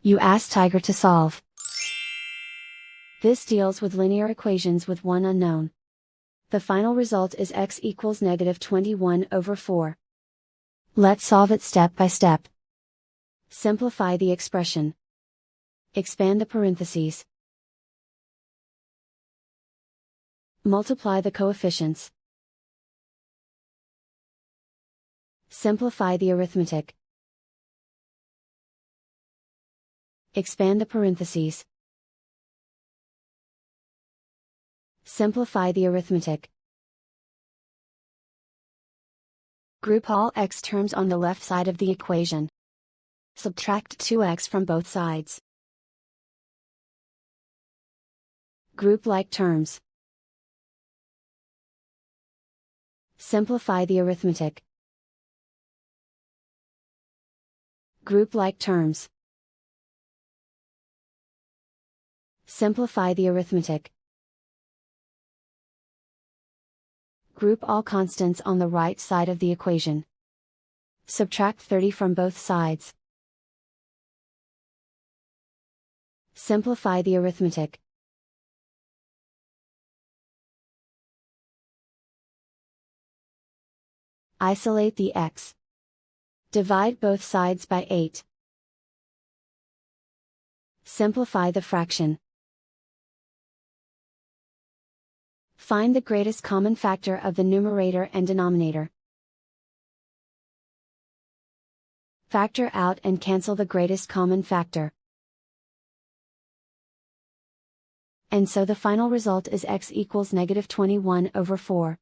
You ask Tiger to solve. This deals with linear equations with one unknown. The final result is x equals -21/4. Let's solve it step by step. Simplify the expression. Expand the parentheses. Multiply the coefficients. Simplify the arithmetic. Expand the parentheses. Simplify the arithmetic. Group all x terms on the left side of the equation. Subtract 2x from both sides. Group like terms. Simplify the arithmetic. Group like terms. Simplify the arithmetic. Group all constants on the right side of the equation. Subtract 30 from both sides. Simplify the arithmetic. Isolate the x. Divide both sides by 8. Simplify the fraction. Find the greatest common factor of the numerator and denominator. Factor out and cancel the greatest common factor. And so the final result is x equals -21/4.